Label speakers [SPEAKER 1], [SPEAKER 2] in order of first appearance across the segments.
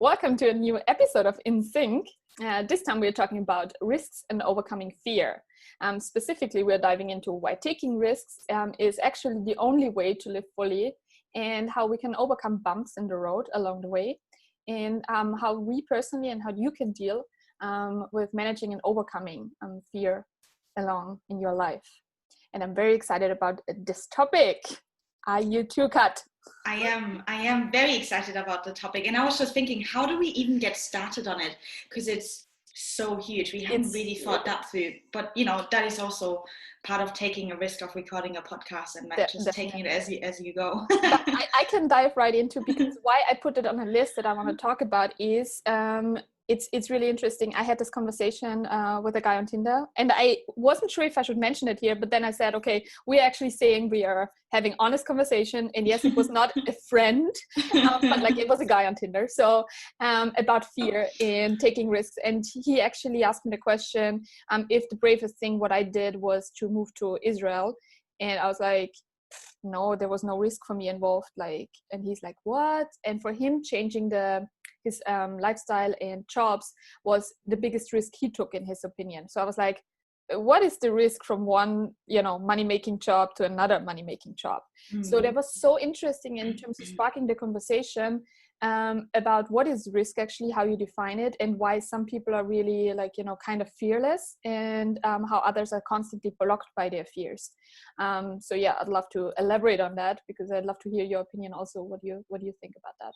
[SPEAKER 1] Welcome to a new episode of IN.SYNC. This time we're talking about risks and overcoming fear. Specifically, we're diving into why taking risks is actually the only way to live fully, and how we can overcome bumps in the road along the way, and how we personally and how you can deal with managing and overcoming fear along in your life. And I'm very excited about this topic. Are you too, Kat?
[SPEAKER 2] I am very excited about the topic, and I was just thinking, how do we even get started on it? Because it's so huge. We haven't really thought that through, but that is also part of taking a risk of recording a podcast and just taking it as you go.
[SPEAKER 1] But I can dive right into, because why I put it on a list that I want to talk about is it's really interesting. I had this conversation with a guy on Tinder, and I wasn't sure if I should mention it here, but then I said, okay, we're actually saying we are having honest conversation, and yes, it was not a friend, but like it was a guy on Tinder. So about fear and taking risks, and he actually asked me the question if the bravest thing what I did was to move to Israel, and I was like, no, there was no risk for me involved. And he's like, what? And for him, changing his lifestyle and jobs was the biggest risk he took, in his opinion. So I was like, what is the risk from one money-making job to another money-making job? Mm-hmm. So that was so interesting in terms of sparking the conversation about what is risk actually, how you define it, and why some people are really kind of fearless, and how others are constantly blocked by their fears. So yeah, I'd love to elaborate on that, because I'd love to hear your opinion also. What do you think about that?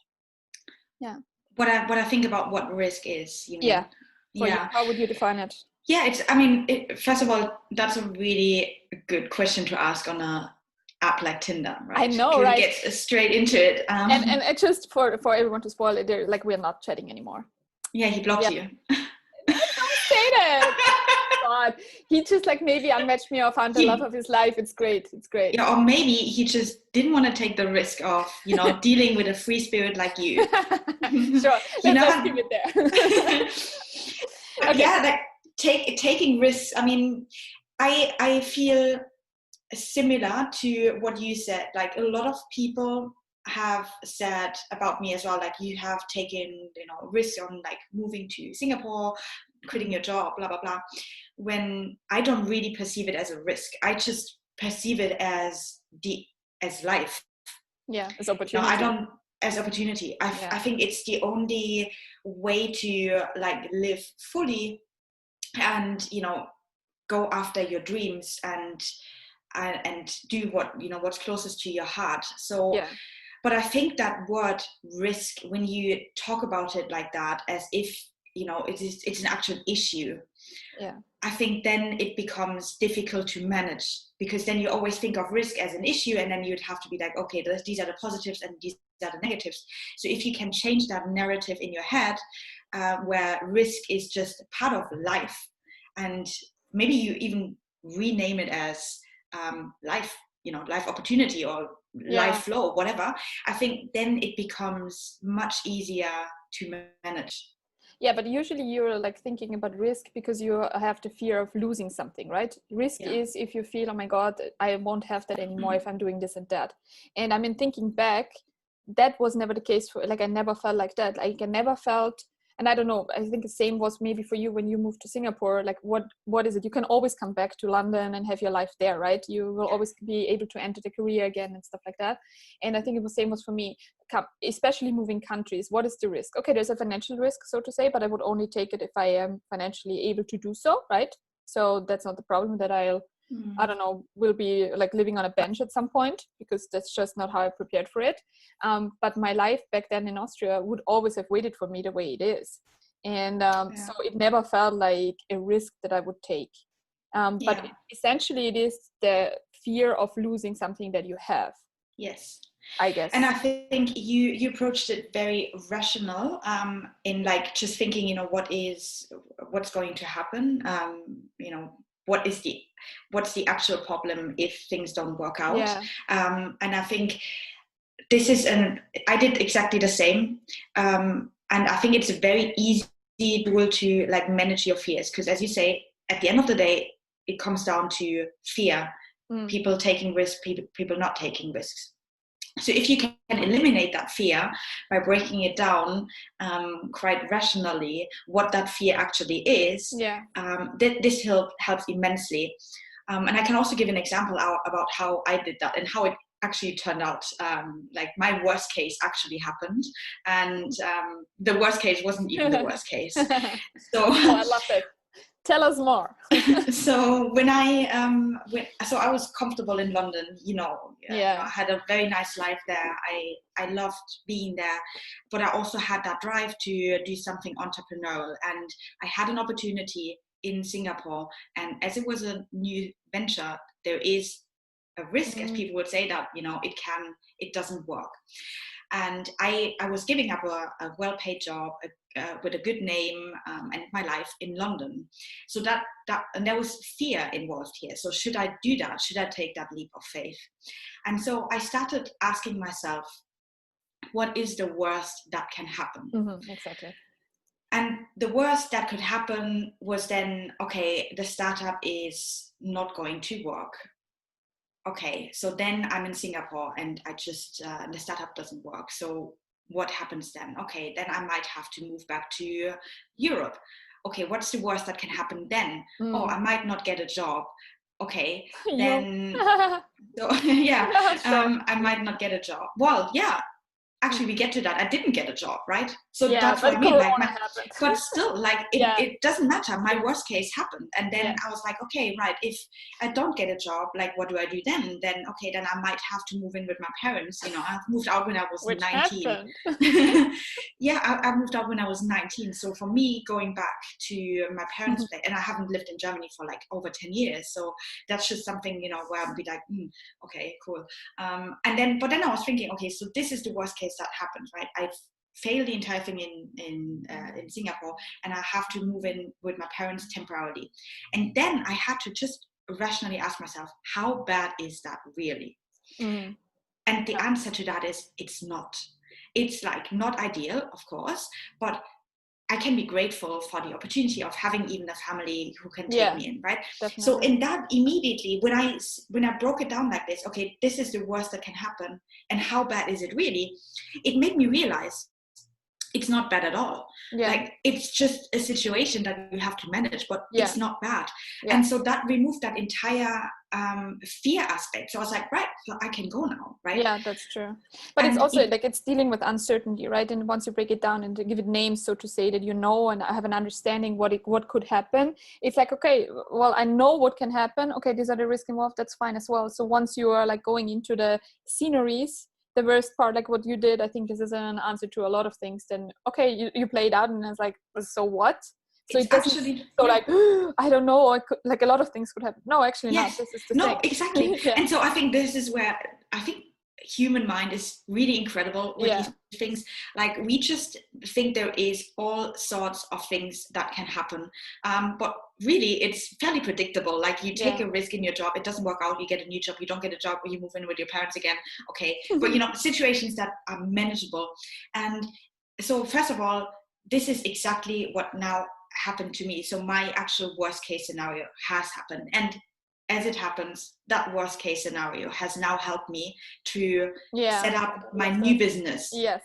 [SPEAKER 1] Yeah.
[SPEAKER 2] What I think about what risk is,
[SPEAKER 1] Yeah. You, how would you define it?
[SPEAKER 2] Yeah, first of all, that's a really good question to ask on a app like Tinder, right?
[SPEAKER 1] I know, right?
[SPEAKER 2] It gets straight into it.
[SPEAKER 1] And just for everyone to spoil it, we're not chatting anymore.
[SPEAKER 2] Yeah, he blocked you.
[SPEAKER 1] Don't say that. God, he just maybe unmatched me or found the love of his life. It's great.
[SPEAKER 2] Yeah, or maybe he just didn't want to take the risk of dealing with a free spirit like you.
[SPEAKER 1] Sure, let's keep it there.
[SPEAKER 2] Okay. Yeah, taking risks. I feel similar to what you said. Like, a lot of people have said about me as well, like, you have taken risks on moving to Singapore, quitting your job, blah blah blah, when I don't really perceive it as a risk. I just perceive it as life.
[SPEAKER 1] Yeah, as opportunity.
[SPEAKER 2] As opportunity. I think it's the only way to live fully and go after your dreams and do what's closest to your heart. So yeah. But I think that word risk, when you talk about it like that, as if it's an actual issue,
[SPEAKER 1] yeah,
[SPEAKER 2] I think then it becomes difficult to manage, because then you always think of risk as an issue, and then you'd have to be like, okay, these are the positives and these are the negatives. So if you can change that narrative in your head, where risk is just part of life, and maybe you even rename it as life, life opportunity or life flow, whatever, I think then it becomes much easier to manage.
[SPEAKER 1] Yeah, but usually you're thinking about risk because you have the fear of losing something, right? Risk is if you feel, oh my God, I won't have that anymore if I'm doing this and that. And thinking back, that was never the case for, I never felt like that. I never felt, and I don't know, I think the same was maybe for you when you moved to Singapore. What is it? You can always come back to London and have your life there, right? You will always be able to enter the career again and stuff like that. And I think it was same was for me, especially moving countries. What is the risk? Okay, there's a financial risk, so to say, but I would only take it if I am financially able to do so, right? So that's not the problem that I don't know, will be living on a bench at some point, because that's just not how I prepared for it. But my life back then in Austria would always have waited for me the way it is. And so it never felt like a risk that I would take. But essentially it is the fear of losing something that you have.
[SPEAKER 2] Yes.
[SPEAKER 1] I guess.
[SPEAKER 2] And I think you approached it very rational, in just thinking, what's going to happen, what's the actual problem if things don't work out. And I think I did exactly the same. And I think it's a very easy tool to manage your fears, because as you say, at the end of the day, it comes down to fear. People taking risks, people not taking risks. So if you can eliminate that fear by breaking it down quite rationally, what that fear actually is, this helps immensely. And I can also give an example about how I did that and how it actually turned out. Like my worst case actually happened, and the worst case wasn't even the worst case. So
[SPEAKER 1] I love it. Tell us more.
[SPEAKER 2] So when I was comfortable in London, I had a very nice life there. I loved being there, but I also had that drive to do something entrepreneurial, and I had an opportunity in Singapore. And as it was a new venture, there is a risk, as people would say, that it doesn't work. And I was giving up a well-paid job with a good name and my life in London. So that and there was fear involved here. So should I do that? Should I take that leap of faith? And so I started asking myself, what is the worst that can happen?
[SPEAKER 1] Exactly.
[SPEAKER 2] And the worst that could happen was then, okay, the startup is not going to work. Okay, so then I'm in Singapore and I just, the startup doesn't work. So what happens then? Okay, then I might have to move back to Europe. Okay, what's the worst that can happen then? Oh, I might not get a job. Okay, then, so, I might not get a job. Well, yeah. Actually, we get to that. I didn't get a job, right? So that's what I mean. Like, but still, like, it doesn't matter. My worst case happened, and then I was like, okay, right. If I don't get a job, like, what do I do then? Then I might have to move in with my parents. I moved out when I was 19. I moved out when I was 19. So for me, going back to my parents' place, and I haven't lived in Germany for like over 10 years. So that's just something, where I'd be like, okay, cool. But then I was thinking, okay, so this is the worst case that happens, right? I've failed the entire thing in Singapore, and I have to move in with my parents temporarily. And then I had to just rationally ask myself, how bad is that really? And the answer to that is, it's not. It's like not ideal, of course, but I can be grateful for the opportunity of having even a family who can take me in, right? Definitely. So in that, immediately, when I broke it down like this, okay, this is the worst that can happen, and how bad is it really? It made me realize it's not bad at all. Like, it's just a situation that you have to manage, but it's not bad. And so that removed that entire fear aspect. So I was like, right, so I can go now, right?
[SPEAKER 1] Yeah, that's true. But it's also like, it's dealing with uncertainty, right? And once you break it down and to give it names, so to say, that and I have an understanding what could happen, it's like, okay, well, I know what can happen. Okay, these are the risks involved. That's fine as well. So once you are like going into the sceneries, the worst part, like what you did, I think this is an answer to a lot of things. Then, okay, you play it out, and it's like, so what? So it doesn't actually, like, I don't know, I could, like, a lot of things could happen. No, actually not. This is the thing.
[SPEAKER 2] No, exactly. And so I think this is where I think human mind is really incredible with these things. Like, we just think there is all sorts of things that can happen. But really, it's fairly predictable. Like, you take a risk in your job, it doesn't work out, you get a new job, you don't get a job, or you move in with your parents again. Okay. But, situations that are manageable. And so, first of all, this is exactly what now happened to me. So my actual worst case scenario has happened. And as it happens, that worst case scenario has now helped me to set up my new business.
[SPEAKER 1] Yes.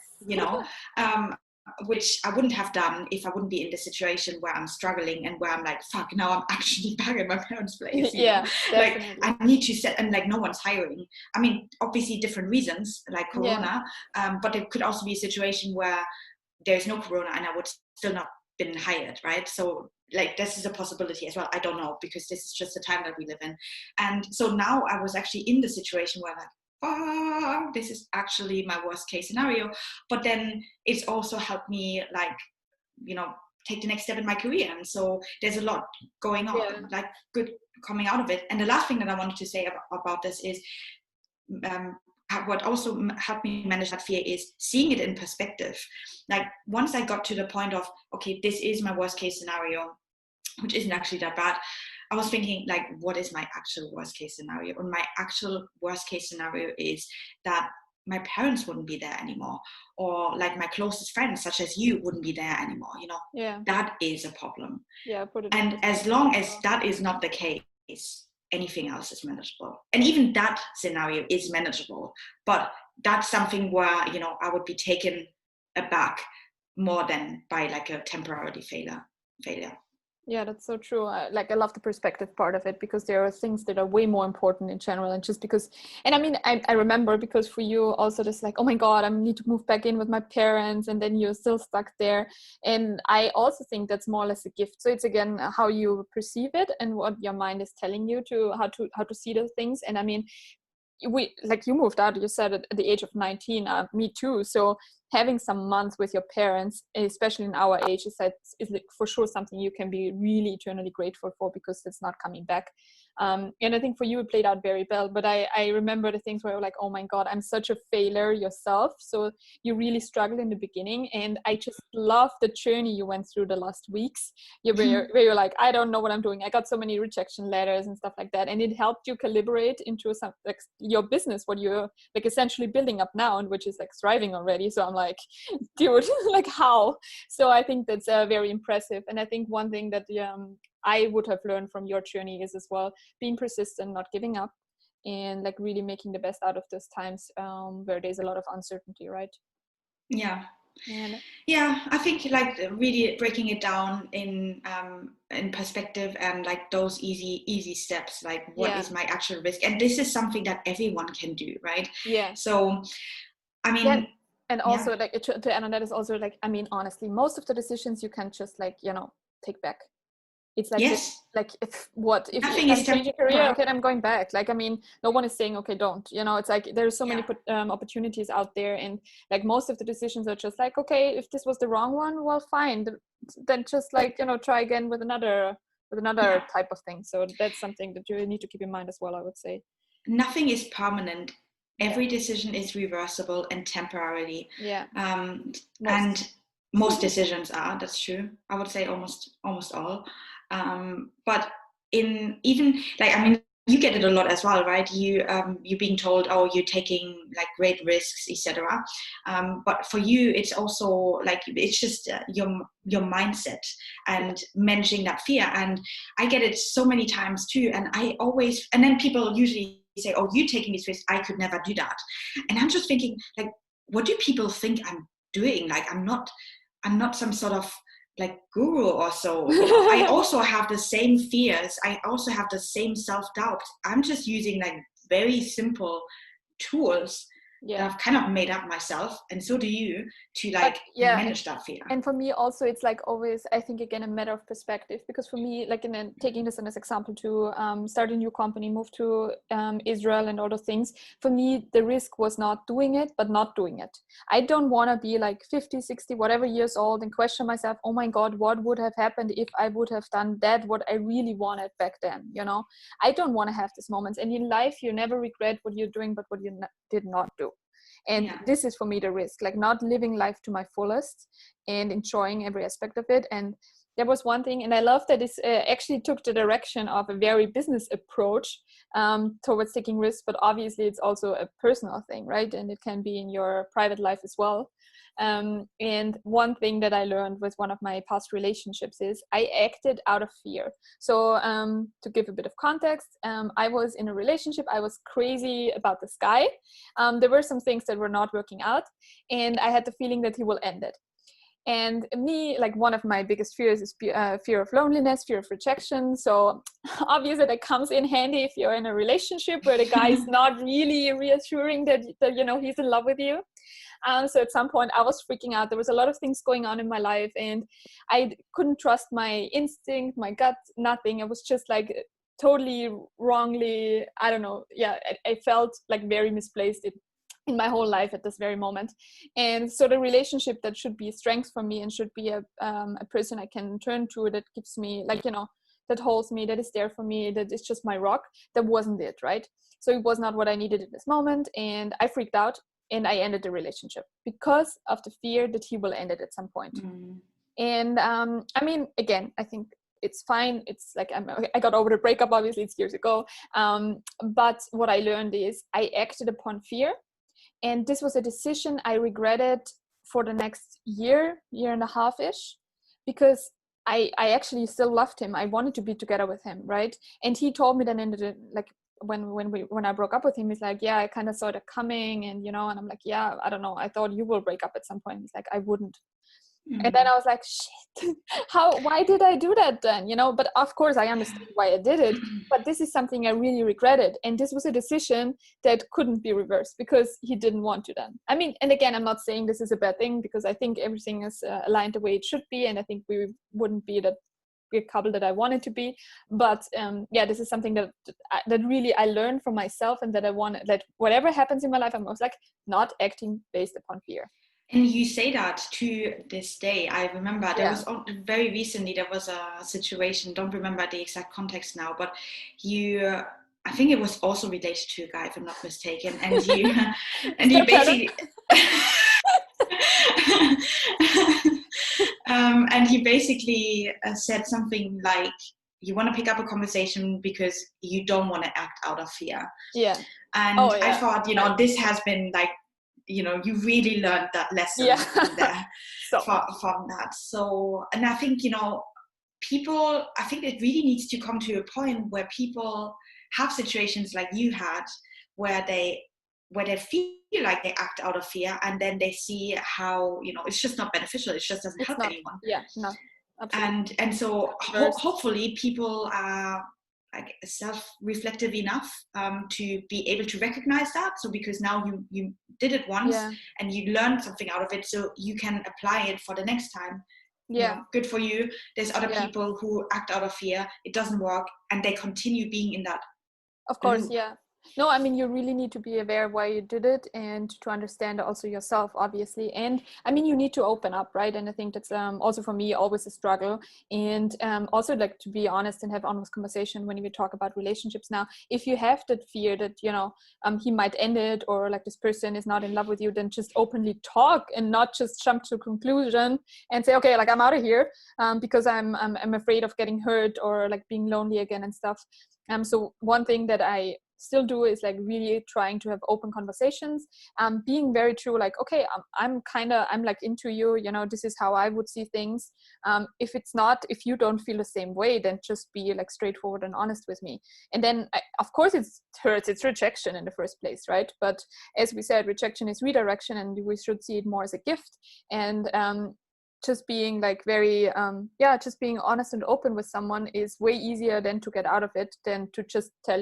[SPEAKER 2] Which I wouldn't have done if I wouldn't be in the situation where I'm struggling and where I'm like, fuck, now I'm actually back at my parents' place. You know? Like, I need to set, and like, no one's hiring. I mean, obviously different reasons, like Corona, but it could also be a situation where there's no Corona and I would still not been hired, right? So like, this is a possibility as well. I don't know, because this is just the time that we live in. And so now I was actually in the situation where like, this is actually my worst case scenario. But then it's also helped me, like, take the next step in my career. And so there's a lot going on, like, good coming out of it. And the last thing that I wanted to say about this is, what also helped me manage that fear is seeing it in perspective. Like, once I got to the point of, okay, this is my worst case scenario, which isn't actually that bad, I was thinking, like, what is my actual worst case scenario? And my actual worst case scenario is that my parents wouldn't be there anymore, or like my closest friends, such as you, wouldn't be there anymore. That is a problem. And as long as that is not the case, anything else is manageable. And even that scenario is manageable, but that's something where, you know, I would be taken aback more than by like a temporary failure.
[SPEAKER 1] Yeah, that's so true. I love the perspective part of it, because there are things that are way more important in general. And just because, and I mean, I remember, because for you also just like, oh my God, I need to move back in with my parents, and then you're still stuck there. And I also think that's more or less a gift. So it's again how you perceive it and what your mind is telling you to how to see those things. And I mean, we, like, you moved out, you said, at the age of 19, me too. So having some months with your parents, especially in our age, is like for sure something you can be really eternally grateful for, because it's not coming back. And I think for you it played out very well, but I remember the things where I was like, oh my God, I'm such a failure yourself. So you really struggled in the beginning, and I just love the journey you went through the last weeks, where you're like, I don't know what I'm doing. I got so many rejection letters and stuff like that, and it helped you calibrate into some, like, your business, what you're like essentially building up now, and which is like thriving already. So I'm like, dude, like, how? So I think that's very impressive. And I think one thing that I would have learned from your journey is as well being persistent, not giving up, and like really making the best out of those times where there's a lot of uncertainty, right?
[SPEAKER 2] Yeah.
[SPEAKER 1] And
[SPEAKER 2] Yeah, I think like really breaking it down in perspective, and like those easy steps, like what is my actual risk, and this is something that everyone can do, right?
[SPEAKER 1] Yeah.
[SPEAKER 2] So I mean,
[SPEAKER 1] yeah. And also like to add on that is also like, I mean, honestly, most of the decisions you can just like, you know, take back. It's like this,
[SPEAKER 2] yes,
[SPEAKER 1] like, if
[SPEAKER 2] nothing
[SPEAKER 1] I'm
[SPEAKER 2] is
[SPEAKER 1] changing career,
[SPEAKER 2] temporary.
[SPEAKER 1] okay, I'm going back. Like, I mean, no one is saying, okay, don't, you know, it's like there's so many opportunities out there, and like most of the decisions are just like, okay, if this was the wrong one, well, fine, then just like, you know, try again with another type of thing. So that's something that you need to keep in mind as well, I would say.
[SPEAKER 2] Nothing is permanent. Every decision is reversible and temporary. And most decisions are, that's true. I would say almost all. But in even like, I mean, you get it a lot as well, right? You're being told, oh, you're taking like great risks, etc. But for you, it's also like, it's just your mindset and managing that fear. And I get it so many times too. And and then people usually say, oh, you taking this risk, I could never do that. And I'm just thinking, like, what do people think I'm doing? Like, I'm not some sort of like guru or so. You know, I also have the same fears. I also have the same self-doubt. I'm just using like very simple tools that I've kind of made up myself, and so do you, to like manage that fear.
[SPEAKER 1] And for me also, it's like always, I think, again, a matter of perspective, because for me, like, taking this as example to start a new company, move to Israel and all those things, for me the risk was not doing it, but not doing it. I don't want to be like 50, 60, whatever years old and question myself, oh my God, what would have happened if I would have done that, what I really wanted back then, you know? I don't want to have these moments. And in life, you never regret what you're doing, but what you did not do. And this is for me the risk, like not living life to my fullest and enjoying every aspect of it. And there was one thing, and I love that this actually took the direction of a very business approach towards taking risks, but obviously it's also a personal thing, right? And it can be in your private life as well. And one thing that I learned with one of my past relationships is I acted out of fear. So to give a bit of context, I was in a relationship. I was crazy about this guy. There were some things that were not working out, and I had the feeling that he will end it. And me, like, one of my biggest fears is fear of loneliness, fear of rejection. So obviously that comes in handy if you're in a relationship where the guy is not really reassuring that you know, he's in love with you. So at some point I was freaking out. There was a lot of things going on in my life, and I couldn't trust my instinct, my gut, nothing. I was just like totally wrongly, I don't know. Yeah, I felt like very misplaced in my whole life at this very moment. And so the relationship that should be a strength for me and should be a person I can turn to, that gives me, like, you know, that holds me, that is there for me, that is just my rock, that wasn't it, right? So it was not what I needed in this moment, and I freaked out and I ended the relationship because of the fear that he will end it at some point. And I mean, again, I think it's fine. It's like I got over the breakup, obviously it's years ago, but what I learned is I acted upon fear. And this was a decision I regretted for the next year and a half-ish, because I actually still loved him. I wanted to be together with him, right? And he told me then like, when I broke up with him, he's like, yeah, I kind of saw it coming, and and I'm like, yeah, I don't know, I thought you will break up at some point. He's like, I wouldn't. And then I was like, shit, why did I do that then? But of course I understand why I did it, but this is something I really regretted. And this was a decision that couldn't be reversed because he didn't want to then. I mean, and again, I'm not saying this is a bad thing, because I think everything is aligned the way it should be. And I think we wouldn't be that good couple that I wanted to be. But this is something that really I learned from myself, and that I want that whatever happens in my life, I'm always like not acting based upon fear.
[SPEAKER 2] And you say that to this day. I remember there was very recently, there was a situation, don't remember the exact context now, but I think it was also related to a guy, if I'm not mistaken. And you basically, and he basically said something like, you want to pick up a conversation because you don't want to act out of fear.
[SPEAKER 1] Yeah.
[SPEAKER 2] And I thought, this has been like, you really learned that lesson there from that. So, and I think, people, I think it really needs to come to a point where people have situations like you had, where they feel like they act out of fear, and then they see how, it's just not beneficial. It just doesn't help anyone.
[SPEAKER 1] Yeah, no, absolutely.
[SPEAKER 2] And so hopefully people are like self-reflective enough to be able to recognize that. So because now you did it once and you learned something out of it, so you can apply it for the next time. Good for you. There's other people who act out of fear, it doesn't work, and they continue being in that.
[SPEAKER 1] Of course, No, I mean, you really need to be aware why you did it, and to understand also yourself, obviously. And I mean, you need to open up, right? And I think that's also for me always a struggle. And also, like, to be honest and have honest conversation when we talk about relationships now. If you have that fear that he might end it, or like this person is not in love with you, then just openly talk and not just jump to a conclusion and say, okay, like, I'm out of here because I'm afraid of getting hurt or like being lonely again and stuff. So one thing that I still do is like really trying to have open conversations, being very true, like, okay, I'm like into you, this is how I would see things. If you don't feel the same way, then just be like straightforward and honest with me. And then of course it hurts, it's rejection in the first place, right? But as we said, rejection is redirection, and we should see it more as a gift. And just being like very just being honest and open with someone is way easier than to get out of it, than to just tell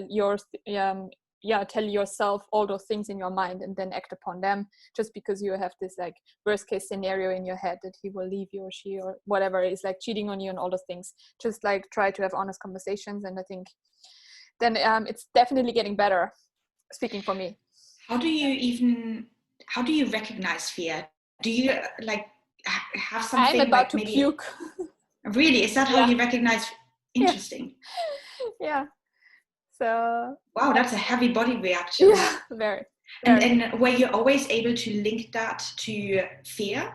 [SPEAKER 1] yourself all those things in your mind and then act upon them, just because you have this like worst case scenario in your head that he will leave you, or she, or whatever is like cheating on you and all those things. Just like try to have honest conversations, and I think then it's definitely getting better, speaking for me.
[SPEAKER 2] How do you recognize fear? Do you like have something?
[SPEAKER 1] I'm about to puke.
[SPEAKER 2] Really? Is that how you recognize? Interesting.
[SPEAKER 1] Yeah. So.
[SPEAKER 2] Wow, that's a heavy body reaction.
[SPEAKER 1] Yeah, very.
[SPEAKER 2] And were you always able to link that to fear?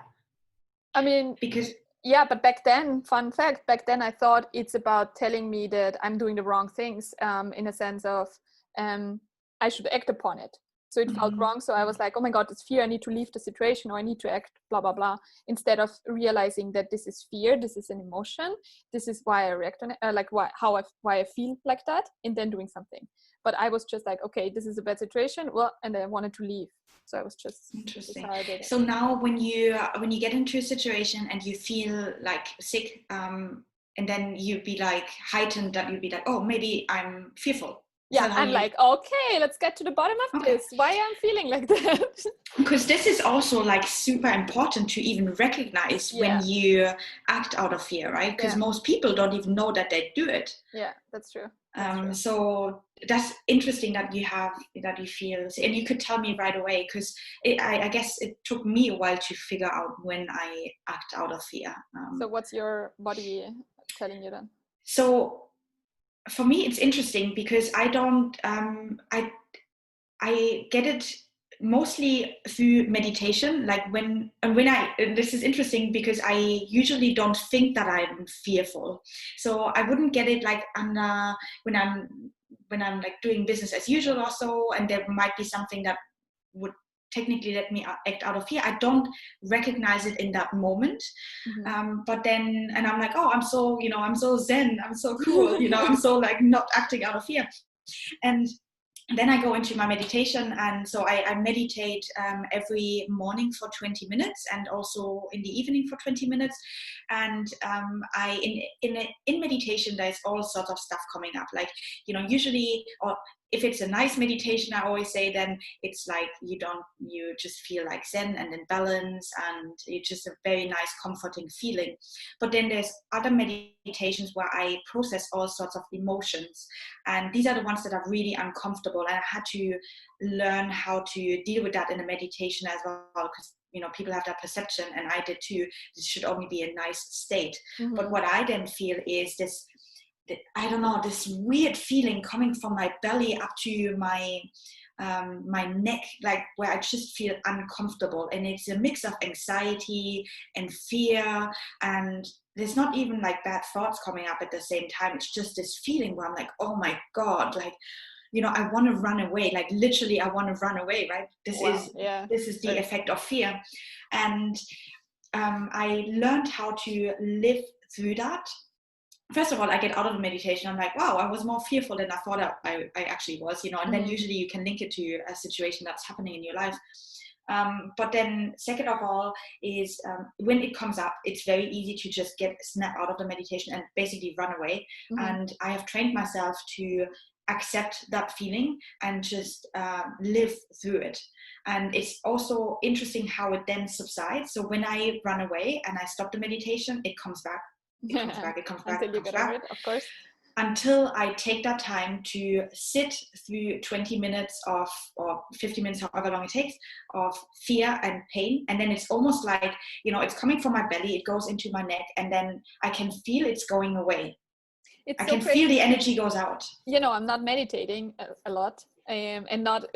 [SPEAKER 1] I mean,
[SPEAKER 2] because.
[SPEAKER 1] Yeah, but back then, fun fact, back then I thought it's about telling me that I'm doing the wrong things, in a sense of I should act upon it. So it felt wrong. So I was like, oh my God, it's fear. I need to leave the situation, or I need to act, blah, blah, blah. Instead of realizing that this is fear, this is an emotion. This is why I react on it, why I feel like that, and then doing something. But I was just like, okay, this is a bad situation. Well, and I wanted to leave. So I was just
[SPEAKER 2] interesting. So now when you get into a situation and you feel like sick, and then you'd be like heightened, that you'd be like, oh, maybe I'm fearful.
[SPEAKER 1] Yeah, I'm like, okay, let's get to the bottom of this. Why I'm feeling like that?
[SPEAKER 2] Because this is also like super important to even recognize when you act out of fear, right? Because most people don't even know that they do it.
[SPEAKER 1] Yeah, that's true.
[SPEAKER 2] So that's interesting that you feel, and you could tell me right away, because I guess it took me a while to figure out when I act out of fear.
[SPEAKER 1] So what's your body telling you then?
[SPEAKER 2] So for me, it's interesting because I don't, I get it mostly through meditation. Like this is interesting because I usually don't think that I'm fearful. So I wouldn't get it like when I'm like doing business as usual or so, and there might be something that would technically let me act out of fear. I don't recognize it in that moment. But then, and I'm like, oh, I'm so zen, I'm so cool, I'm so like not acting out of fear. And then I go into my meditation, and so I meditate every morning for 20 minutes, and also in the evening for 20 minutes. And in meditation, there's all sorts of stuff coming up, like, you know, usually, or if it's a nice meditation, I always say, then it's like you just feel like zen and in balance, and it's just a very nice comforting feeling. But then there's other meditations where I process all sorts of emotions, and these are the ones that are really uncomfortable, and I had to learn how to deal with that in a meditation as well, because, you know, people have that perception, and I did too, this should only be a nice state. But what I then feel is this, I don't know, this weird feeling coming from my belly up to my neck, like where I just feel uncomfortable, and it's a mix of anxiety and fear, and there's not even like bad thoughts coming up at the same time. It's just this feeling where I'm like, oh my God, like, you know, I want to run away, like literally I want to run away, right? This is the effect of fear. And I learned how to live through that. First of all, I get out of the meditation, I'm like, wow, I was more fearful than I thought I actually was, you know, and then usually you can link it to a situation that's happening in your life. But then second of all is when it comes up, it's very easy to just snap out of the meditation and basically run away. And I have trained myself to accept that feeling and just live through it. And it's also interesting how it then subsides. So when I run away and I stop the meditation, it comes back. It comes back, it comes back,
[SPEAKER 1] until you get over it, of course.
[SPEAKER 2] Until I take that time to sit through 20 minutes of, or 50 minutes, however long it takes, of fear and pain. And then it's almost like, you know, it's coming from my belly, it goes into my neck, and then I can feel it's going away. I can feel the energy goes out.
[SPEAKER 1] You know, I'm not meditating a lot, and not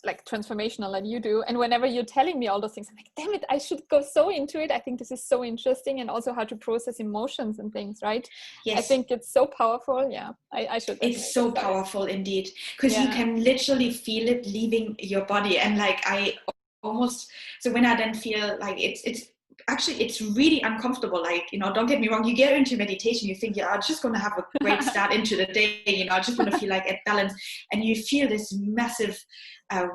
[SPEAKER 1] like transformational like you do. And whenever you're telling me all those things, I'm like, damn it, I should go so into it. I think this is so interesting, and also how to process emotions and things, right? Yes. I think it's so powerful. Yeah, I should.
[SPEAKER 2] It's so powerful indeed, because you can literally feel it leaving your body. And like so when I then feel like it's actually, it's really uncomfortable. Like, you know, don't get me wrong, you get into meditation, you think, yeah, I'm just going to have a great start into the day, you know, I just want to feel like at balance, and you feel this massive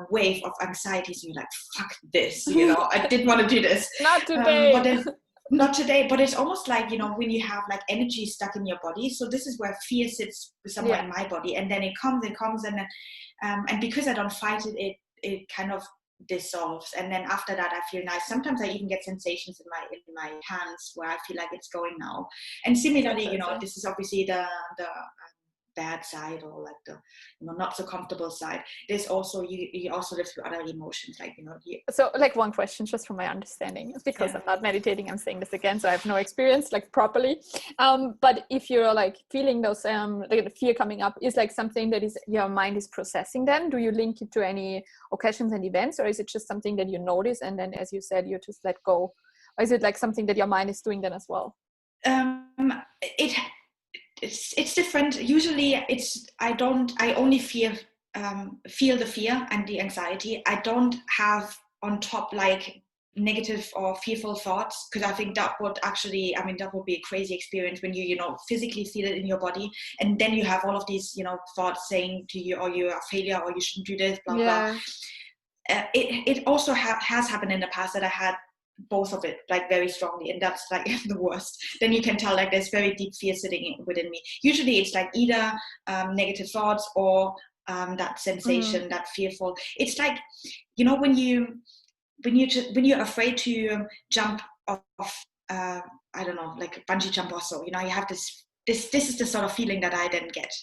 [SPEAKER 2] wave of anxiety, so you're like, fuck this, you know, I didn't want to do this.
[SPEAKER 1] Not today.
[SPEAKER 2] But then, not today, but it's almost like, you know, when you have like energy stuck in your body, so this is where fear sits somewhere in my body, and then it comes, and then and because I don't fight it, it kind of dissolves, and then after that I feel nice. Sometimes I even get sensations in my hands where I feel like it's going now. And similarly, you know, this is obviously the bad side, or like the, you know, not so comfortable side. There's also you also live through other emotions, like, you know.
[SPEAKER 1] So like one question, just from my understanding, because I'm not meditating, I'm saying this again, so I have no experience like properly, but if you're like feeling those like the fear coming up, is like something that is your mind is processing, then do you link it to any occasions and events, or is it just something that you notice and then, as you said, you just let go, or is it like something that your mind is doing then as well?
[SPEAKER 2] It's different. Usually I only feel the fear and the anxiety. I don't have on top like negative or fearful thoughts, because I think that would actually, I mean, that would be a crazy experience when you know, physically feel it in your body, and then you have all of these, you know, thoughts saying to you, or you're a failure, or you shouldn't do this, blah blah. It also has happened in the past that I had both of it like very strongly, and that's like the worst. Then you can tell like there's very deep fear sitting within me. Usually it's like either negative thoughts or that sensation, that fearful. It's like, you know, when you're afraid to jump off I don't know, like bungee jump or so, you know, you have this is the sort of feeling that I then get.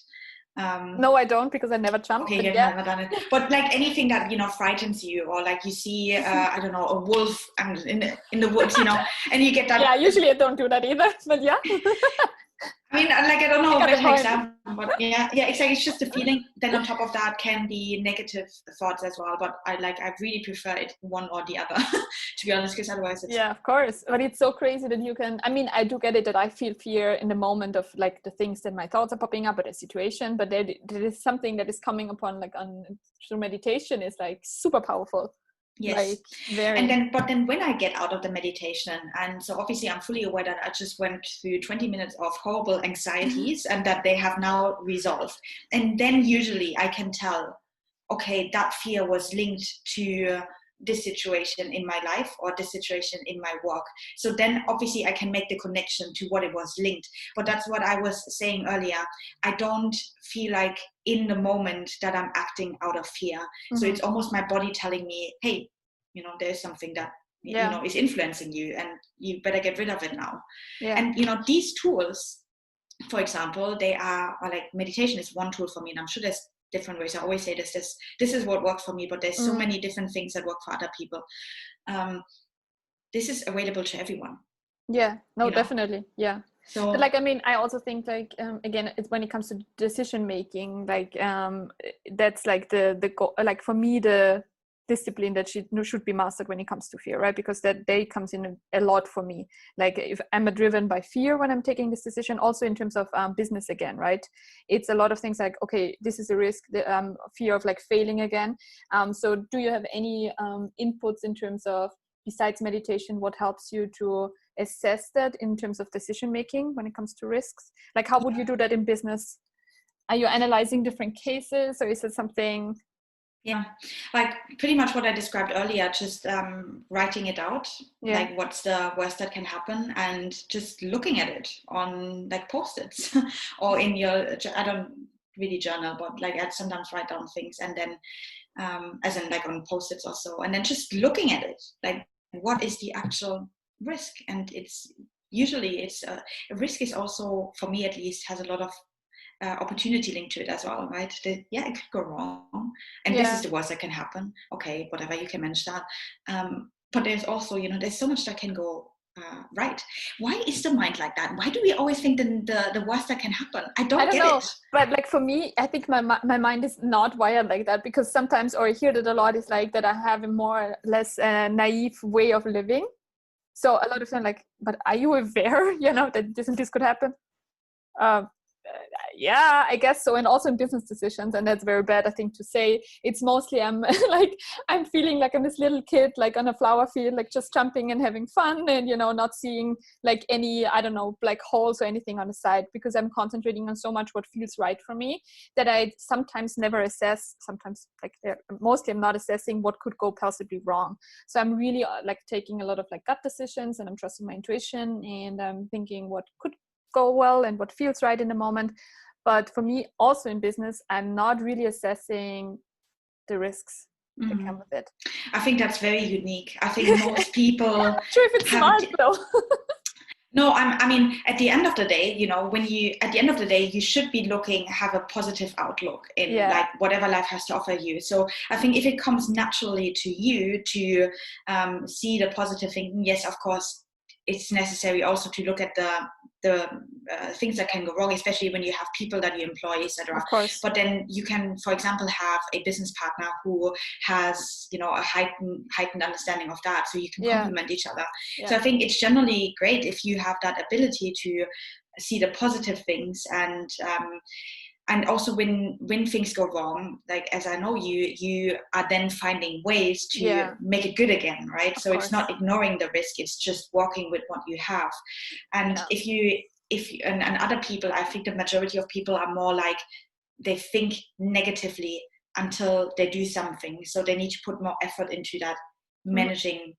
[SPEAKER 1] No, I don't, because I never jumped.
[SPEAKER 2] Okay, you've never done it. But like anything that, you know, frightens you, or like you see, I don't know, a wolf in the woods, you know, and you get that.
[SPEAKER 1] Yeah, usually I don't do that either, but yeah.
[SPEAKER 2] I mean, like, I don't know a better example, but yeah, exactly. It's just a feeling. Then on top of that can be negative thoughts as well. But I really prefer it one or the other, to be honest, because otherwise it's...
[SPEAKER 1] Yeah, of course. But it's so crazy that you can, I mean, I do get it that I feel fear in the moment of like the things that my thoughts are popping up at a situation, but there is something that is coming upon like through meditation is like super powerful.
[SPEAKER 2] Yes. Like, but then when I get out of the meditation, and so obviously I'm fully aware that I just went through 20 minutes of horrible anxieties and that they have now resolved. And then usually I can tell okay, that fear was linked to this situation in my life or this situation in my work. So then obviously I can make the connection to what it was linked. But that's what I was saying earlier. I don't feel like in the moment that I'm acting out of fear. So it's almost my body telling me, hey, there's something that is influencing you, and you better get rid of it now. And these tools, for example, they are like, meditation is one tool for me, and I'm sure there's different ways. I always say this is what works for me, but there's so many different things that work for other people. This is available to everyone.
[SPEAKER 1] Definitely. So, but like, I mean, I also think like, again, it's when it comes to decision making, like, that's like the goal, like for me, the discipline that should be mastered when it comes to fear, right? Because that day comes in a lot for me. Like, if I'm driven by fear when I'm taking this decision, also in terms of business again, right? It's a lot of things like, okay, this is a risk, the fear of like failing again. So do you have any inputs in terms of, besides meditation, what helps you to assess that in terms of decision making when it comes to risks? Like, how would you do that in business? Are you analyzing different cases, or is it something?
[SPEAKER 2] Yeah, like pretty much what I described earlier, just writing it out, like what's the worst that can happen, and just looking at it on like Post-its or in your, I don't really journal, but like I sometimes write down things, and then as in like on Post-its also, and then just looking at it, like what is the actual risk. And it's usually a risk is also, for me at least, has a lot of opportunity linked to it as well, right? It could go wrong, and this is the worst that can happen. Okay, whatever, you can manage that. But there's also, there's so much that can go right. Why is the mind like that? Why do we always think the worst that can happen? I don't get
[SPEAKER 1] know.
[SPEAKER 2] it.
[SPEAKER 1] But like for me, I think my mind is not wired like that, because sometimes, or I hear that a lot, is like that I have a more or less naive way of living. So a lot of time, like, but are you aware, that this could happen? Yeah, I guess so. And also in business decisions, and that's very bad, I think, to say. It's mostly I'm like, I'm feeling like I'm this little kid, like on a flower field, like just jumping and having fun, and not seeing like any, I don't know, black holes or anything on the side, because I'm concentrating on so much what feels right for me, that I sometimes never assess. Sometimes, like, mostly I'm not assessing what could go possibly wrong. So I'm really like taking a lot of like gut decisions, and I'm trusting my intuition, and I'm thinking what could go well and what feels right in the moment. But for me, also in business, I'm not really assessing the risks that come with it.
[SPEAKER 2] I think that's very unique. I think most people
[SPEAKER 1] I'm not sure if it's smart though.
[SPEAKER 2] No, I mean, at the end of the day, you should be have a positive outlook in like whatever life has to offer you. So I think if it comes naturally to you to see the positive thing, yes, of course, it's necessary also to look at the things that can go wrong, especially when you have people that you employ, etc.
[SPEAKER 1] Of course.
[SPEAKER 2] But then you can, for example, have a business partner who has, a heightened understanding of that, so you can complement each other. So I think it's generally great if you have that ability to see the positive things, and also when things go wrong, like as I know you are then finding ways to make it good again, right? So it's not ignoring the risk, it's just working with what you have. And if you and other people, I think the majority of people are more like, they think negatively until they do something, so they need to put more effort into that managing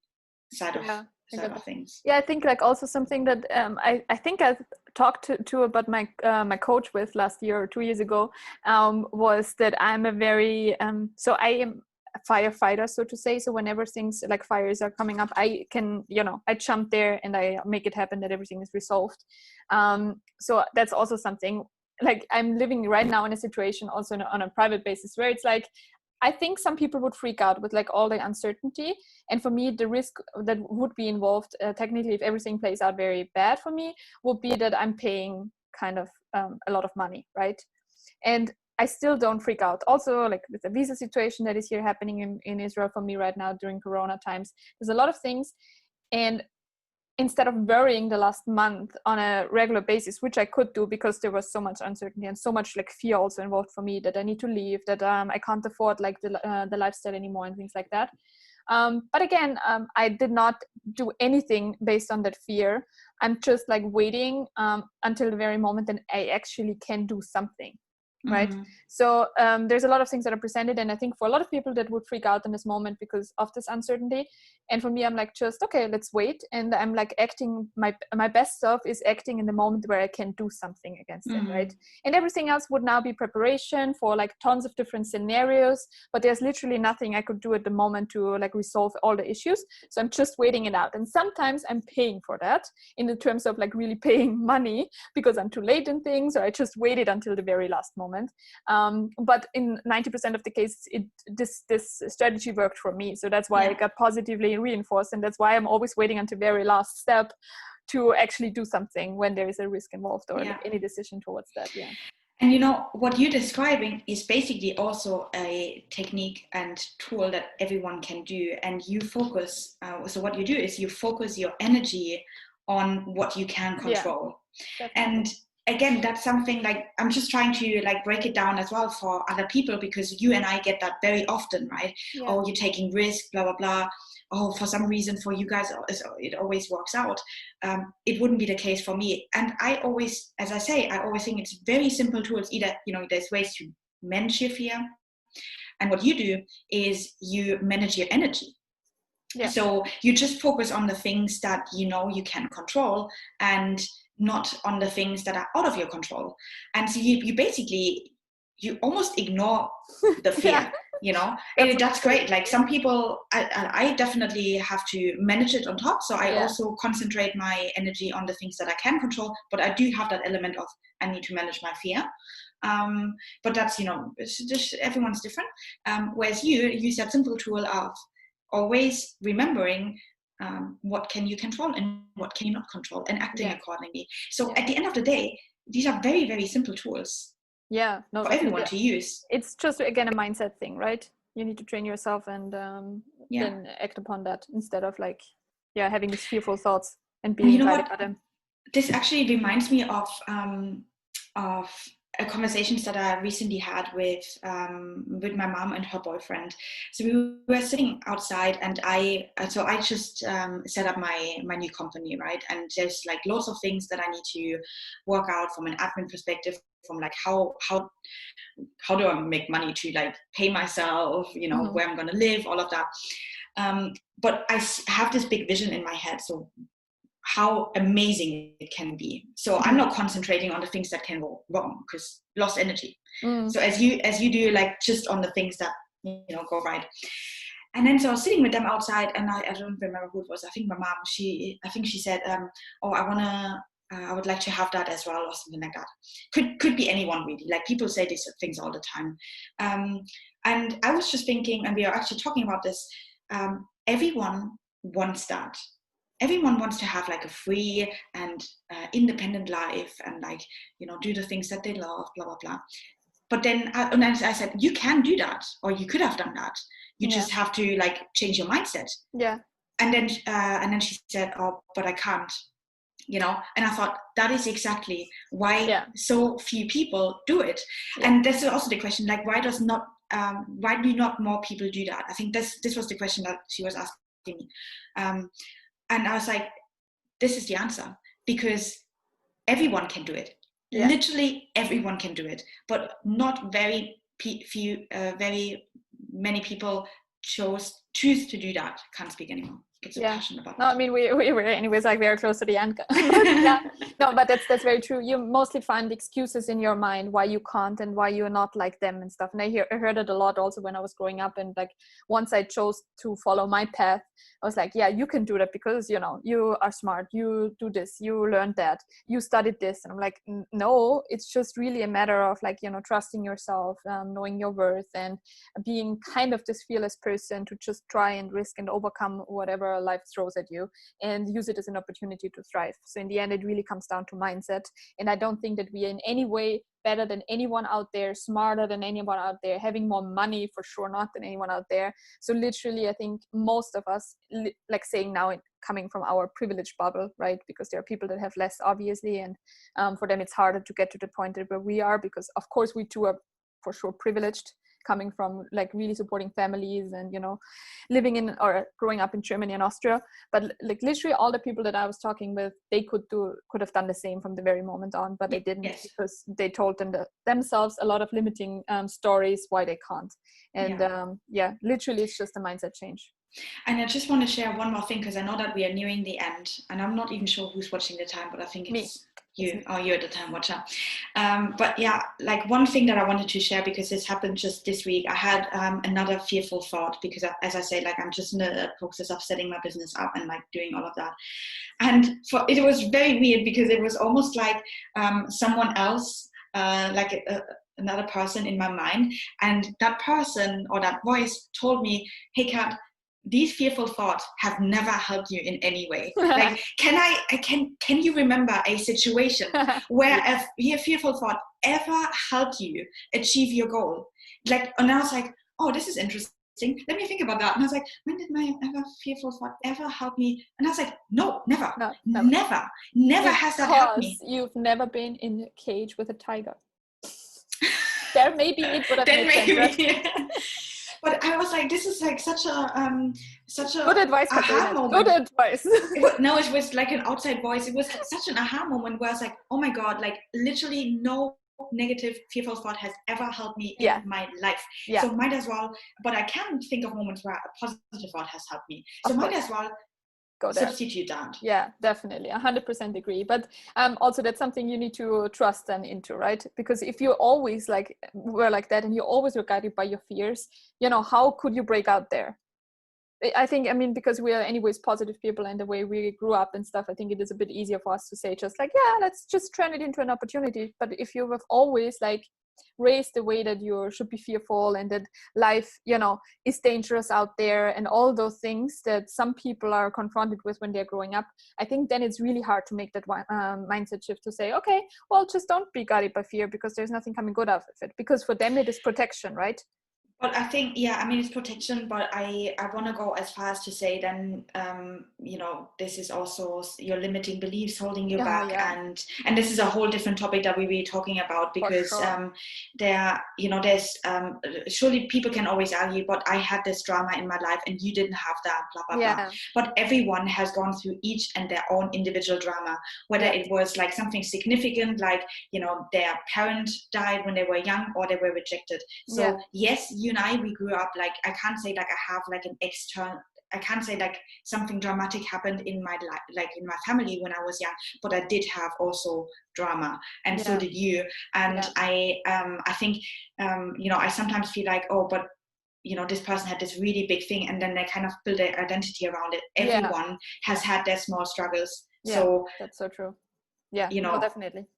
[SPEAKER 2] side of things.
[SPEAKER 1] I think like also something that I think I talked to about my coach with last year or 2 years ago, was that I'm a very so I am a firefighter, so to say. So whenever things like fires are coming up, I can, I jump there and I make it happen, that everything is resolved. So that's also something, like I'm living right now in a situation also on a private basis where it's like, I think some people would freak out with like all the uncertainty. And for me, the risk that would be involved, technically, if everything plays out very bad for me, would be that I'm paying kind of a lot of money, right? And I still don't freak out. Also, like with the visa situation that is here happening in Israel for me right now during Corona times, there's a lot of things. And instead of worrying the last month on a regular basis, which I could do because there was so much uncertainty and so much like fear also involved for me, that I need to leave, that I can't afford like the lifestyle anymore and things like that. But again, I did not do anything based on that fear. I'm just like waiting until the very moment that I actually can do something. right? So there's a lot of things that are presented, and I think for a lot of people that would freak out in this moment because of this uncertainty. And for me, I'm like, just okay, let's wait. And I'm like acting, my best self is acting in the moment where I can do something against it, right? And everything else would now be preparation for like tons of different scenarios, but there's literally nothing I could do at the moment to like resolve all the issues. So I'm just waiting it out. And sometimes I'm paying for that in the terms of like really paying money because I'm too late in things, or I just waited until the very last moment. But in 90% of the cases, this strategy worked for me. So that's why I got positively reinforced, and that's why I'm always waiting until the very last step to actually do something when there is a risk involved or like any decision towards that.
[SPEAKER 2] And you know, what you're describing is basically also a technique and tool that everyone can do. And you focus, so what you do is you focus your energy on what you can control. And again, that's something like, I'm just trying to like break it down as well for other people, because you and I get that very often, right? Oh, you're taking risk, blah, blah, blah. Oh, for some reason for you guys, it always works out. It wouldn't be the case for me. And I always, as I say, I always think it's very simple tools. Either, you know, there's ways to manage your fear. And what you do is you manage your energy. So you just focus on the things that you know you can control, and not on the things that are out of your control. And so you basically, you almost ignore the fear, you know, and that's great. Like some people, I definitely have to manage it on top. So I also concentrate my energy on the things that I can control, but I do have that element of, I need to manage my fear. But that's, you know, it's just, everyone's different. Whereas you use that simple tool of always remembering what can you control and what can you not control, and acting accordingly. So at the end of the day, these are very, very simple tools for everyone to use.
[SPEAKER 1] It's just, again, a mindset thing, right? You need to train yourself and then act upon that, instead of like having these fearful thoughts and being guided by them.
[SPEAKER 2] This actually reminds me of a conversations that I recently had with my mom and her boyfriend. So we were sitting outside, and I just set up my new company, right? And there's like lots of things that I need to work out from an admin perspective, from like how do I make money to like pay myself, you know, where I'm going to live, all of that. But I have this big vision in my head. So how amazing it can be. So I'm not concentrating on the things that can go wrong, because lost energy. So as you do, like just on the things that, you know, go right. And then so I was sitting with them outside, and I don't remember who it was. I think my mom, I think she said, oh, I would like to have that as well, or something like that. Could be anyone really. Like people say these things all the time. And I was just thinking, and we are actually talking about this, everyone wants that. Everyone wants to have like a free and independent life, and like, you know, do the things that they love, blah, blah, blah. But then I said, you can do that, or you could have done that. You just have to like change your mindset. And then she said, oh, but I can't, you know. And I thought, that is exactly why so few people do it. And that's also the question, like, why do not more people do that? I think this was the question that she was asking me. And I was like, this is the answer, because everyone can do it. Literally everyone can do it, but not very many people choose to do that. Can't speak anymore. Get so passionate about
[SPEAKER 1] No, I mean, we were anyways like very close to the end. No, but that's very true. You mostly find excuses in your mind why you can't and why you're not like them and stuff. And I heard it a lot also when I was growing up. And like once I chose to follow my path, I was like, yeah, you can do that because, you know, you are smart, you do this, you learned that, you studied this. And I'm like, no, it's just really a matter of like, you know, trusting yourself, knowing your worth, and being kind of this fearless person to just try and risk and overcome whatever life throws at you, and use it as an opportunity to thrive. So in the end, it really comes down to mindset. And I don't think that we are in any way better than anyone out there, smarter than anyone out there, having more money for sure not than anyone out there. So literally, I think most of us, like saying now, coming from our privileged bubble, right? Because there are people that have less, obviously, and for them it's harder to get to the point where we are, because of course we too are for sure privileged, coming from like really supporting families and, you know, living in or growing up in Germany and Austria. But like literally all the people that I was talking with, they could have done the same from the very moment on, but they didn't, because they told themselves a lot of limiting stories why they can't. And literally it's just a mindset change.
[SPEAKER 2] And I just want to share one more thing, because I know that we are nearing the end, and I'm not even sure who's watching the time, but I think it's you. Oh, you're the time watcher. But yeah, like one thing that I wanted to share, because this happened just this week, I had another fearful thought, because as I say, like I'm just in the process of setting my business up and like doing all of that. And it was very weird, because it was almost like someone else, another person in my mind, and that person or that voice told me, hey Kat, these fearful thoughts have never helped you in any way. Like, can you remember a situation where a fearful thought ever helped you achieve your goal? Like, and I was like, oh, this is interesting. Let me think about that. And I was like, when did my fearful thought ever help me? And I was like, no, never. Never has that helped me.
[SPEAKER 1] You've never been in a cage with a tiger. There maybe it would have made sense. Right?
[SPEAKER 2] But I was like, this is like such a
[SPEAKER 1] good advice,
[SPEAKER 2] aha moment.
[SPEAKER 1] Good advice.
[SPEAKER 2] It was like an outside voice. It was such an aha moment where I was like, oh my God, like literally no negative fearful thought has ever helped me in my life. So might as well, but I can think of moments where a positive thought has helped me. So might as well go there. Substitute that.
[SPEAKER 1] Yeah, definitely. 100% agree. But also that's something you need to trust them into, right? Because if you always were like that and you always were guided by your fears, you know, how could you break out there? I think, because we are anyways positive people and the way we grew up and stuff, I think it is a bit easier for us to say just like, yeah, let's just turn it into an opportunity. But if you have always raised the way that you should be fearful and that life, you know, is dangerous out there and all those things that some people are confronted with when they're growing up, I think then it's really hard to make that mindset shift to say, okay, well, just don't be guided by fear, because there's nothing coming good out of it, because for them it is protection, right?
[SPEAKER 2] But I think, it's protection, but I want to go as far as to say then, you know, this is also your limiting beliefs holding you back. And this is a whole different topic that we were talking about, because there's surely people can always argue, but I had this drama in my life and you didn't have that, blah, blah, blah. But everyone has gone through each and their own individual drama, whether it was like something significant, like, you know, their parent died when they were young or they were rejected. So yes, you and I, we grew up, like, I can't say like I have like an external, I can't say like something dramatic happened in my life, like in my family when I was young, but I did have also drama, and so did you. And I think, you know, I sometimes feel like, oh, but you know, this person had this really big thing, and then they kind of build their identity around it. Everyone has had their small struggles. So
[SPEAKER 1] that's so true. Yeah,
[SPEAKER 2] you know,
[SPEAKER 1] no,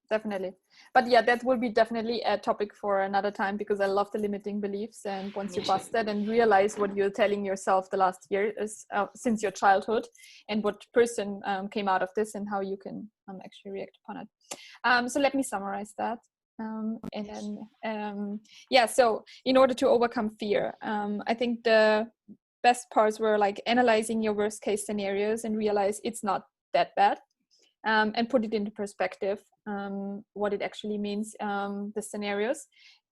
[SPEAKER 1] definitely. But yeah, that will be definitely a topic for another time, because I love the limiting beliefs. And once you bust that and realize what you're telling yourself the last year is since your childhood, and what person came out of this, and how you can actually react upon it. So let me summarize that. So in order to overcome fear, I think the best parts were like analyzing your worst case scenarios and realize it's not that bad. And put it into perspective, what it actually means, the scenarios.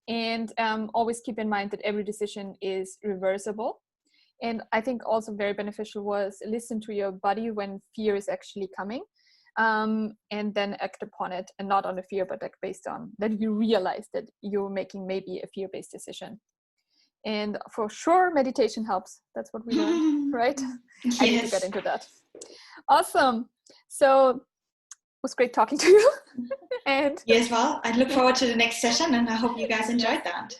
[SPEAKER 1] And always keep in mind that every decision is reversible. And I think also very beneficial was listen to your body when fear is actually coming, and then act upon it, and not on the fear, but like based on that you realize that you're making maybe a fear-based decision. And for sure, meditation helps. That's what we learned, right? Yes. I need to get into that. Awesome. So was great talking to you. And
[SPEAKER 2] yes, well, I look forward to the next session, and I hope you guys enjoyed that.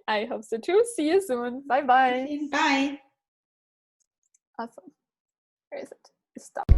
[SPEAKER 1] I hope so too. See you soon. Bye.
[SPEAKER 2] Bye.
[SPEAKER 1] Awesome. Where is it? Stop.